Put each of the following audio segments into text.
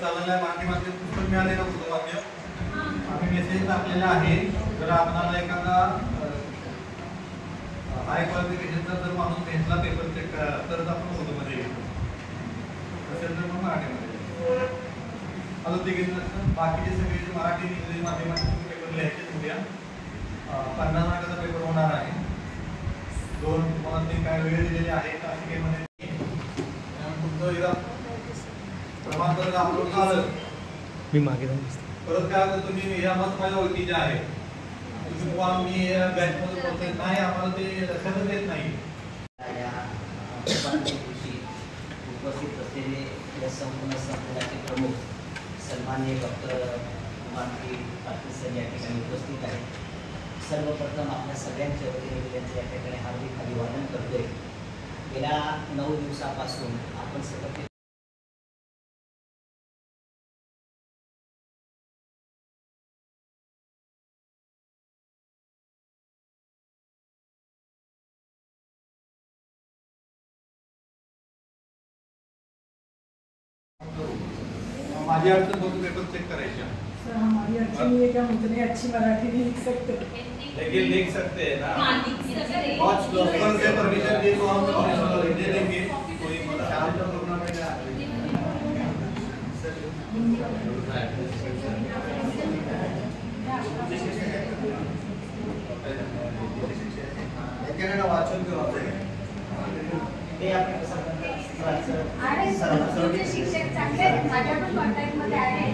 झालेला आहे. माध्यमातून पुस्तक मिळालेलं होतं वाक्य आम्ही मेसेज टाकलेला आहे. जर आपल्याला एखादा हाय क्वालिफिकेशनचा जर माणूस भेटला पेपर चेक करा तरच आपण उर्दूमध्ये घेतो, असेल तर मग मराठीमध्ये. अजून ते घेतलं बाकीचे सगळे मराठी इंग्रजी माध्यमातून पेपर लिहायचे उद्या 50 मार्काचा पेपर होणार आहे. 2 तुम्हाला ते काय वेळ दिलेले आहे तासिकेमध्ये तुमचं एकदा प्रमाणपत्र अपलोड झालं मी मागे जाऊन परत काय होतं तुम्ही या मत माझ्या ओळखीचे आहे तुम्ही बुवा मी बँकमध्ये पोहोचत नाही आम्हाला ते लक्षातच येत नाही. उपस्थित असलेले या संपूर्ण संकुलाचे प्रमुख सन्माननीय डॉक्टर मानवी पाटील सर या ठिकाणी उपस्थित आहेत. सर्वप्रथम आपल्या सगळ्यांच्या वतीने त्यांचं या ठिकाणी हार्दिक अभिवादन करतोय. गेल्या 9 दिवसापासून आपण सतत माझी अडचण होती पेपर चेक करायची सर. हमारी अड़चन ये क्या मुझे नहीं अच्छी मराठी नहीं लिख सकते लेकिन लिख सकते हैं ना. बहुत लोकल से परमिशन दी तो हम दे देंगे. कोई ख्याल तो करना पड़ेगा. कॅनडा वाचन करू ते आपण शिक्षक चांगले माझ्या पण कॉन्टॅक्ट मध्ये आहे.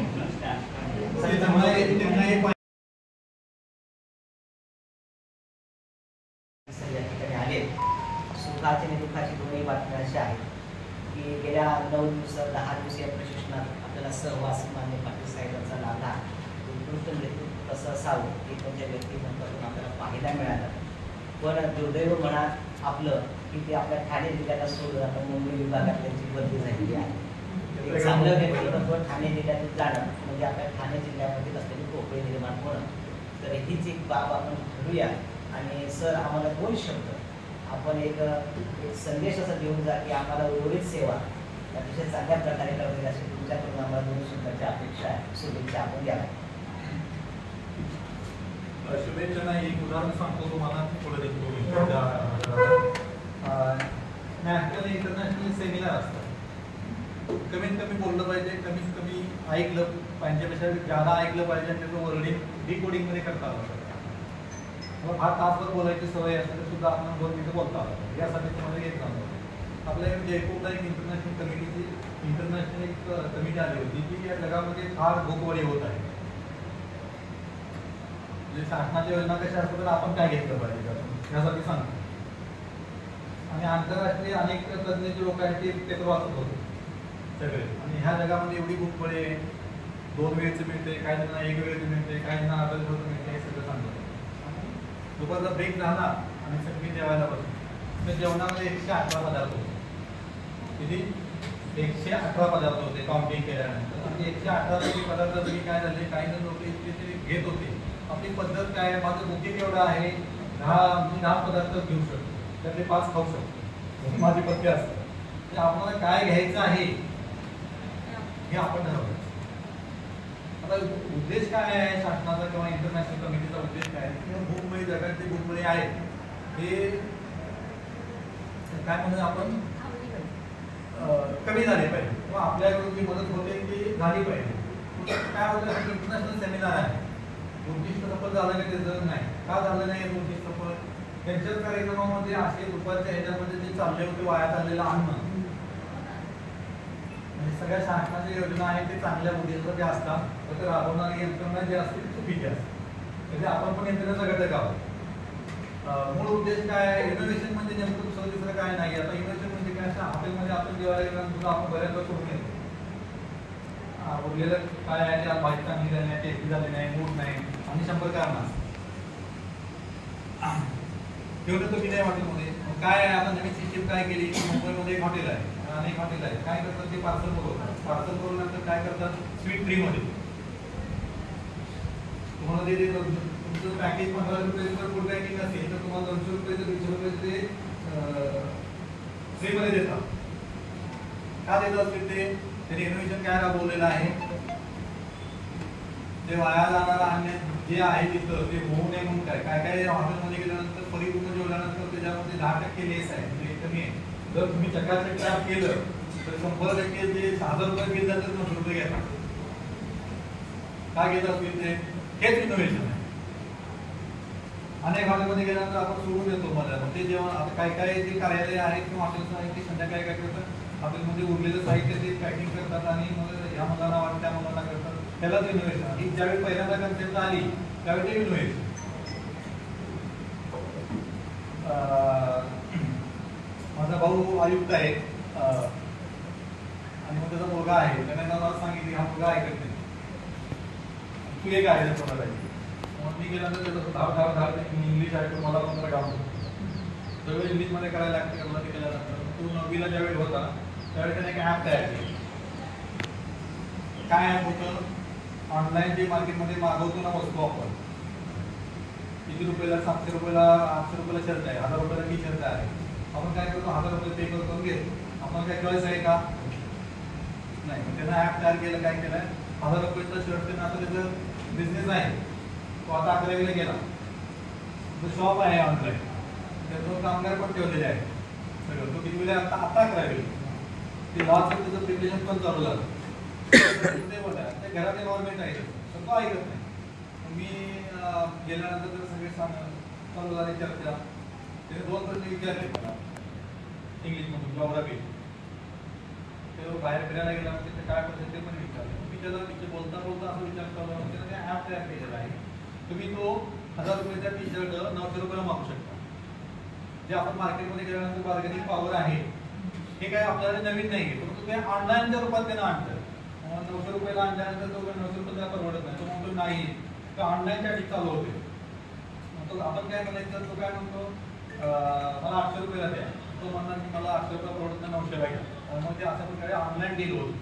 सुखाची आणि दुःखाची दोन्ही बातम्या अशा आहेत की गेल्या 9 दिवस 10 दिवसीय प्रशिक्षणात आपल्याला सहवास मान्य पाटील साहेबांचा लाभला. उत्कृष्ट नेतृत्व कसं असावं हे त्यांच्या व्यक्तिमत्वातून आपल्याला पाहायला मिळालं. पण दुर्दैव म्हणा आपलं की ते आपल्या ठाणे जिल्ह्याला सोडून आता मुंबई विभागात त्यांची बदली झालेली आहे. एक चांगलं व्यक्तिमत्व ठाणे जिल्ह्यातून जाणं म्हणजे आपल्या ठाणे जिल्ह्यामध्ये असलेली पोकळी निर्माण होणं. तर हीच एक बाब आपण ठरवूया. आणि सर आम्हाला 2 शब्द आपण एक संदेश असा देऊन जा की आम्हाला उर्वरित सेवा अतिशय चांगल्या प्रकारे करावी अशी तुमच्याकडून आम्हाला 2 शब्दाची अपेक्षा आहे. शुभेच्छा आपण द्याव्या. शुभेच्छा नाही एक उदाहरण सांगतो तुम्हाला पुढे देतो. नॅशनल इंटरनॅशनल सेमिनार असतात. कमीत कमी बोललं पाहिजे, कमीत कमी ऐकलं पाहिजेपेक्षा ज्यादा ऐकलं पाहिजे आणि त्याचं वर्डिंग डिकोडिंगमध्ये करता आलं पाहिजे. मग हा तासभर बोलायची सवय असेल तर सुद्धा आपण 2 मिनिटं बोलता आलं यासाठी तुम्हाला घेत जाणं. आपल्याकडे जयपूरला एक इंटरनॅशनल एक कमिटी आली होती की या जगामध्ये फार भूकवडी होत आहे. म्हणजे शासनाच्या योजना कशा असतात तर आपण काय घेतलं पाहिजे यासाठी सांगतो. आणि आंतरराष्ट्रीय अनेक तज्ञ जे लोक आहेत ते पेपर वाचत होते सगळे. आणि ह्या जगामध्ये एवढी भूकवडी आहे. 2 वेळचं मिळते, काही जणांना 1 वेळचं मिळते, काही जणांना अर्धा वेळचं मिळते, हे सगळं सांगतो. दुपारचा ब्रेक झाला आणि सगळी जेवायला बसतो. तर जेवणामध्ये 118 पदार्थ होते. किती 118 पदार्थ होते काउंटिंग केल्यानंतर. आणि 118 पदार्थ तरी काय झाले काही जण लोक इतके घेत होते. आपली पद्धत काय आहे, माझं बुकिंग एवढं आहे 10 पदार्थ घेऊ शकतो त्यातले 5 खाऊ शकतो माझी पद्धती असते. म्हणजे आपल्याला काय घ्यायचं आहे हे आपण ठरवलं. आता उद्देश काय आहे शासनाचा किंवा इंटरनॅशनल कमिटीचा उद्देश काय आहे की भूकमळी जगातली भूकमळी आहे हे काय म्हणून आपण कमी झाली पाहिजे किंवा आपल्याकडून जी मदत होते ती झाली पाहिजे. काय होतं इंटरनॅशनल सेमिनार आहे. उद्दिष्ट सफल झालं की त्याचं नाही का झालं नाही उद्दिष्ट सफल. त्यांच्याच कार्यक्रमामध्ये असे दुपारच्या ह्याच्यामध्ये जे चालले होते वाया चाललेलं अन्न म्हणजे सगळ्या शासनाच्या योजना आहेत ते चांगल्या उद्देशासाठी असतात तर ते राबवणारी यंत्रणा जी असते ती चुकीची असते. म्हणजे आपण पण यंत्रणेचा घटक आहोत. मूळ उद्देश काय आहे इनोव्हेशन म्हणजे नेमकं दुसरं काय नाही. आता इनोव्हेशन म्हणजे काय असं हॉटेलमध्ये आपण जेवायला गेल्यानंतर आपण बऱ्याच वेळ करून येतो. उरलेलं काय आहे त्या भाजी चांगली झाली नाही, टेस्टी झाली नाही, मूड नाही आणि 100 कारण तेवढं तुम्ही नाही हॉटेलमध्ये काय आहे. आता नवीन सिस्टीम काय केली मुंबईमध्ये एक हॉटेल आहे अनेक हॉटेल आहे. काय करतात ते पार्सल बोलवतात. पार्सल बोलवल्यानंतर काय करतात स्वीट फ्रीमध्ये तुम्हाला ते तुमचं पॅकेज 15 रुपयाचं जर फुल पॅकिंग असेल तर तुम्हाला 200 रुपयाचं 200 रुपयाचं ते फ्रीमध्ये देतात. का देत असतील ते त्यांनी इनोव्हेशन काय राबवलेलं आहे ते वाया जाणारा अन्य जे आहे तिथं ते होऊ नये म्हणून काय काय काय हॉटेलमध्ये गेल्यानंतर परिपूर्ण जेवल्यानंतर त्याच्यामध्ये 10% लेस आहे म्हणजे कमी आहे. जर तुम्ही चकाचक तयार केलं तर 100% जे 1000 रुपये बिल जातं 900 रुपये घेतात. काय घेत असतील ते हेच इनोव्हेशन आहे. अनेक हॉटेलमध्ये गेल्यानंतर आपण सोडून देतो मला ते जेव्हा आता काय काय जे कार्यालय आहेत किंवा हॉटेल्स आहेत ते संध्याकाळी काय करतात हॉटेलमध्ये उरलेलं साहित्य ते पॅकिंग करतात आणि मग ह्या मुलांना वाटतं त्या मुलांना करतात. त्यालाच इनोव्हेशन. ही ज्यावेळी पहिल्यांदा कन्सेप्ट आली त्यावेळी ते इनोव्हेशन. माझा भाऊ आयुक्त आहे आणि मग त्याचा मुलगा आहे. त्याने मला सांगितलं हा मुलगा ऐकत नाही तू एक आहे कोणाला. मग मी गेल्यानंतर त्याचं धाव इंग्लिश आहे मला पण गावतो सगळं इंग्लिशमध्ये करायला लागते. ते केल्यानंतर तू 9वीला ज्यावेळी होता त्यावेळी त्याने एक ॲप तयार केली. काय ॲप होतं ऑनलाईन जे मार्केटमध्ये मागवतो ना वस्तू आपण किती रुपयाला 700 रुपयाला 800 रुपयाला शर्ट आहे 1000 रुपयाला टी शर्ट आहे. आपण काय करतो 1000 रुपये पे करून घेतो. आपण काय चॉईस आहे का नाही. त्यानं ॲप तयार केलं काय केलं 1000 रुपयाचा शर्ट त्यानं आता त्याचं बिझनेस आहे. तो आता 11वीला गेला. तो शॉप आहे ऑनलाईन त्याचं कामगार पण ठेवलेले आहे सगळं. तो कितीला आता 11वी ते लॉचं त्याचं प्रिपरेशन पण चालू झालं. ते बोलला त्या घरात गव्हर्नमेंट आहे पण तो ऐकत नाही. मी गेल्यानंतर तर सगळे चालू झाले चर्चा. त्याने 2 प्रश्न विचारले मला इंग्लिशमधून जॉग्राफी. ते बाहेर फिरायला गेला म्हणजे ते काय करते ते पण विचारले. मी त्याला तिथे बोलता बोलता असं विचार चालू त्याने ते ॲप तयार केलेला आहे. तुम्ही तो 1000 रुपयाचा टी शर्ट 900 रुपयाला मागू शकता. जे आपण मार्केटमध्ये गेल्यानंतर बार्गेनिंग पॉवर आहे हे काय आपल्याला नवीन नाही आहे परंतु ते ऑनलाईनच्या रूपात त्यानं आणतं. 900 रुपयाला आणल्यानंतर तो 900 रुपयाला परवडत नाही. तो म्हणतो नाही तर ऑनलाईनच्या ठिक चालू होते. मग आपण काय म्हणायचं तो काय म्हणतो मला 800 रुपयाला द्या. तो म्हणणार की मला 800 रुपये परवडत नाही 900ला घ्या. मग ते अशा प्रकारे ऑनलाईन डील होतं.